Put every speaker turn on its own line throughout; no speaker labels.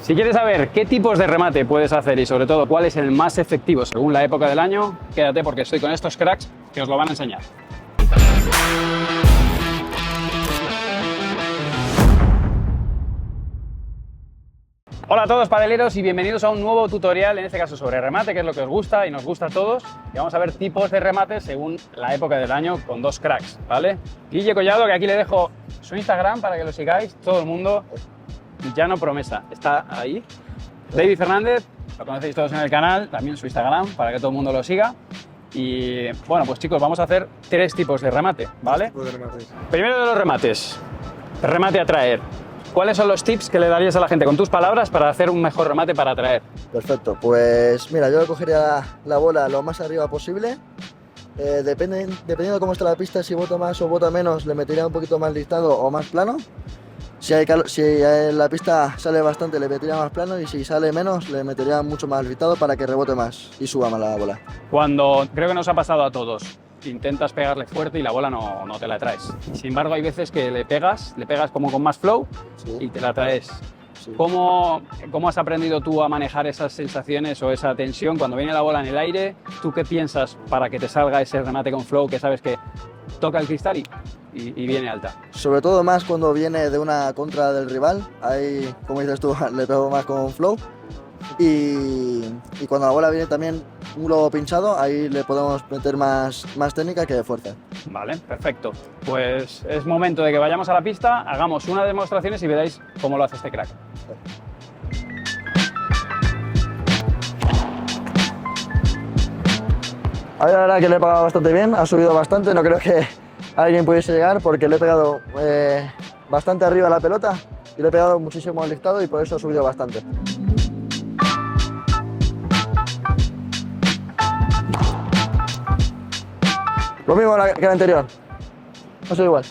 Si quieres saber qué tipos de remate puedes hacer y sobre todo cuál es el más efectivo según la época del año, quédate porque estoy con estos cracks que os lo van a enseñar. Hola a todos padeleros y bienvenidos a un nuevo tutorial, en este caso sobre remate, que es lo que os gusta y nos gusta a todos. Y vamos a ver tipos de remate según la época del año con dos cracks, ¿vale? Guille Collado, que aquí le dejo su Instagram para que lo sigáis, todo el mundo. Llano Promesa, está ahí. David Fernández, lo conocéis todos en el canal, también su Instagram, para que todo el mundo lo siga. Y bueno, pues chicos, vamos a hacer tres tipos de remate, ¿vale? Primero de los remates, remate a traer. ¿Cuáles son los tips que le darías a la gente con tus palabras para hacer un mejor remate para atraer?
Perfecto, pues mira, yo cogería la bola lo más arriba posible. Dependiendo de cómo está la pista, si bota más o bota menos, le metería un poquito más listado o más plano. Si la pista sale bastante, le metería más plano, y si sale menos, le metería mucho más listado para que rebote más y suba más la bola.
Cuando, creo que nos ha pasado a todos, intentas pegarle fuerte y la bola no te la traes. Sin embargo, hay veces que le pegas como con más flow, sí, y te la traes. Sí. ¿Cómo has aprendido tú a manejar esas sensaciones o esa tensión cuando viene la bola en el aire? ¿Tú qué piensas para que te salga ese remate con flow que sabes que toca el cristal y viene alta?
Sobre todo más cuando viene de una contra del rival, ahí, como dices tú, le pego más con flow. Y cuando la bola viene también un globo pinchado, ahí le podemos meter más técnica que de fuerza.
Vale, perfecto. Pues es momento de que vayamos a la pista, hagamos unas demostraciones y veréis cómo lo hace este crack.
A ver, la verdad que le he pegado bastante bien, ha subido bastante, no creo que alguien pudiese llegar porque le he pegado bastante arriba a la pelota y le he pegado muchísimo listado y por eso ha subido bastante. Lo mismo que la anterior, ha sido igual.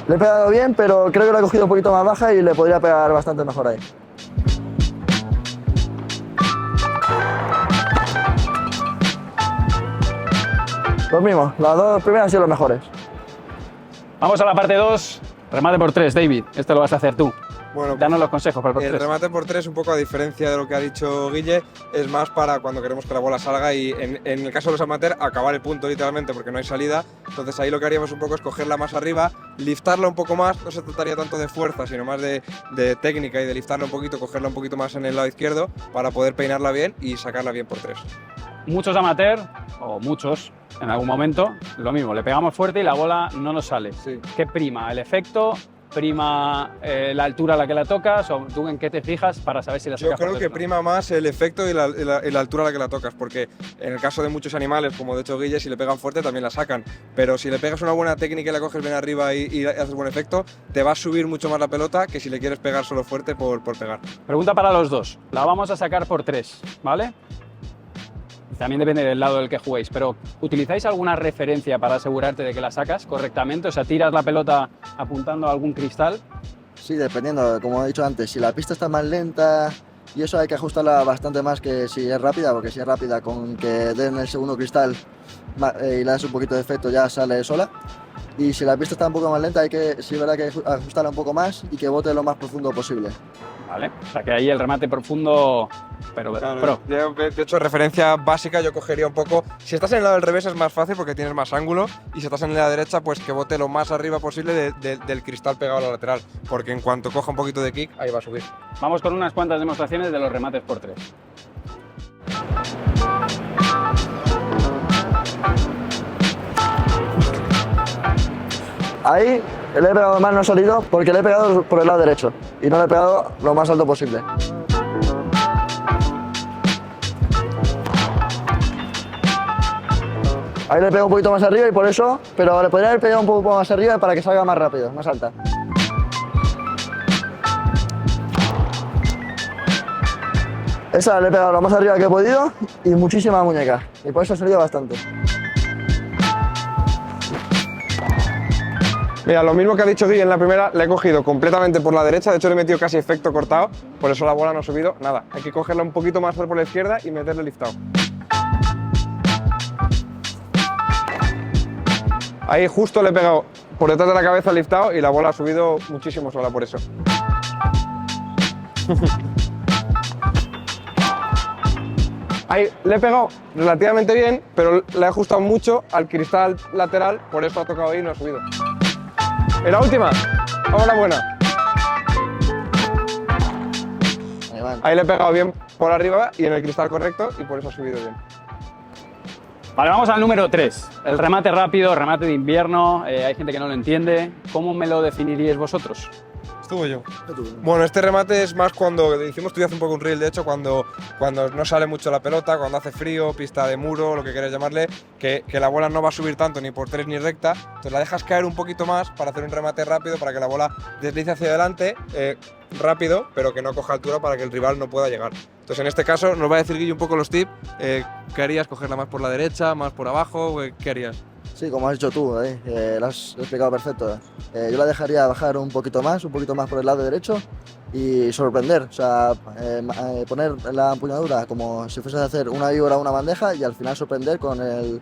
Le he pegado bien, pero creo que lo he cogido un poquito más baja y le podría pegar bastante mejor ahí. Lo mismo, las dos primeras han sido las mejores.
Vamos a la parte 2, remate por 3, David, esto lo vas a hacer tú.
Bueno,
danos los consejos para el por 3.
El remate por 3, un poco a diferencia de lo que ha dicho Guille, es más para cuando queremos que la bola salga y en el caso de los amateurs, acabar el punto literalmente porque no hay salida. Entonces ahí lo que haríamos un poco es cogerla más arriba, liftarla un poco más, no se trataría tanto de fuerza, sino más de técnica y de liftarla un poquito, cogerla un poquito más en el lado izquierdo para poder peinarla bien y sacarla bien por 3.
Muchos amateurs, o muchos, en algún momento, lo mismo, le pegamos fuerte y la bola no nos sale.
Sí.
¿Qué prima? ¿El efecto? ¿Prima la altura a la que la tocas? ¿O tú en qué te fijas para saber si la sacas?
Yo creo que prima más el efecto y la altura a la que la tocas, porque en el caso de muchos animales, como de hecho Guille, si le pegan fuerte también la sacan, pero si le pegas una buena técnica y la coges bien arriba y haces buen efecto, te va a subir mucho más la pelota que si le quieres pegar solo fuerte por pegar.
Pregunta para los dos, la vamos a sacar por 3, ¿vale? También depende del lado del que juguéis, pero ¿utilizáis alguna referencia para asegurarte de que la sacas correctamente? O sea, ¿tiras la pelota apuntando a algún cristal?
Sí, dependiendo, como he dicho antes, si la pista está más lenta y eso hay que ajustarla bastante más que si es rápida, porque si es rápida con que den el segundo cristal y le das un poquito de efecto ya sale sola. Y si la pista está un poco más lenta, sí es verdad que hay que ajustarla un poco más y que bote lo más profundo posible.
Vale, o sea que ahí el remate profundo, pero
claro,
pro.
De hecho, referencia básica yo cogería un poco, si estás en el lado del revés es más fácil porque tienes más ángulo, y si estás en la derecha pues que bote lo más arriba posible del cristal pegado a la lateral, porque en cuanto coja un poquito de kick, ahí va a subir.
Vamos con unas cuantas demostraciones de los remates por 3.
Ahí le he pegado más, no ha salido porque le he pegado por el lado derecho y no le he pegado lo más alto posible. Ahí le pego un poquito más arriba y por eso, pero le podría haber pegado un poco más arriba para que salga más rápido, más alta. Esa le he pegado lo más arriba que he podido y muchísima muñeca, y por eso ha salido bastante.
Mira, lo mismo que ha dicho Guille en la primera, le he cogido completamente por la derecha, de hecho le he metido casi efecto cortado, por eso la bola no ha subido nada. Hay que cogerla un poquito más por la izquierda y meterle liftado. Ahí justo le he pegado por detrás de la cabeza liftado y la bola ha subido muchísimo sola por eso. Ahí le he pegado relativamente bien, pero le he ajustado mucho al cristal lateral, por eso ha tocado ahí y no ha subido. ¿En la última? Vamos a la buena. Ahí le he pegado bien por arriba y en el cristal correcto y por eso ha subido bien.
Vale, vamos al número 3. El remate rápido, remate de invierno. Hay gente que no lo entiende. ¿Cómo me lo definiríais vosotros?
Estuvo yo. Bueno, este remate es más cuando hicimos tú hace un poco un reel, de hecho, cuando no sale mucho la pelota, cuando hace frío, pista de muro, lo que queráis llamarle, que la bola no va a subir tanto ni por 3 ni recta, entonces la dejas caer un poquito más para hacer un remate rápido, para que la bola deslice hacia adelante rápido, pero que no coja altura para que el rival no pueda llegar. Entonces, en este caso, nos va a decir Guille un poco los tips. ¿Qué harías? ¿Cogerla más por la derecha, más por abajo? ¿Qué harías?
Sí, como has dicho tú, lo has explicado perfecto. Yo la dejaría bajar un poquito más por el lado derecho y sorprender, o sea, poner la empuñadura como si fuese a hacer una víbora o una bandeja y al final sorprender con el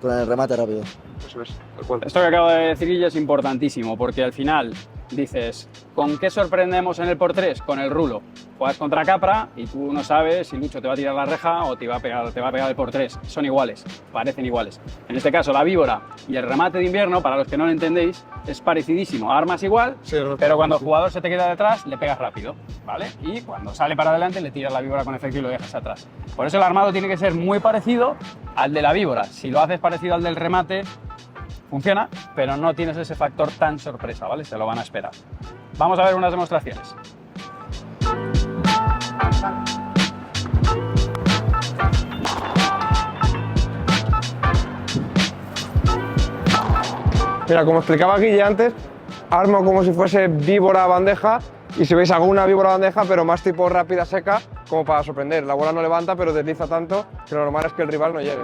remate rápido.
Eso es, tal cual.
Esto que acabo de decir, Guille, es importantísimo porque al final dices, ¿con qué sorprendemos en el por 3? Con el rulo. Juegas contra Capra y tú no sabes si Lucho te va a tirar la reja o te va a pegar el por 3. Son iguales, parecen iguales. En este caso, la víbora y el remate de invierno, para los que no lo entendéis, es parecidísimo. Armas igual, sí, pero cuando el jugador se te queda detrás, le pegas rápido, ¿vale? Y cuando sale para adelante, le tiras la víbora con efecto y lo dejas atrás. Por eso el armado tiene que ser muy parecido al de la víbora. Si lo haces parecido al del remate, funciona, pero no tienes ese factor tan sorpresa, ¿vale? Se lo van a esperar. Vamos a ver unas demostraciones.
Mira, como explicaba Guille antes, armo como si fuese víbora bandeja y si veis hago una víbora bandeja pero más tipo rápida seca como para sorprender. La bola no levanta pero desliza tanto que lo normal es que el rival no llegue.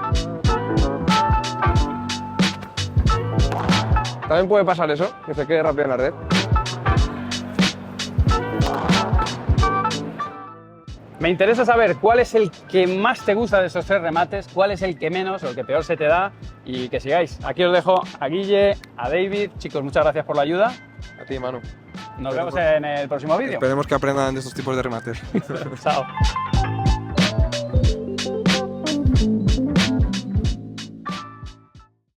También puede pasar eso, que se quede rápido en la red.
Me interesa saber cuál es el que más te gusta de esos 3 remates, cuál es el que menos o el que peor se te da y que sigáis. Aquí os dejo a Guille, a David. Chicos, muchas gracias por la ayuda.
A ti, Manu.
Nos vemos en el próximo vídeo.
Esperemos que aprendan de estos tipos de remates.
Chao.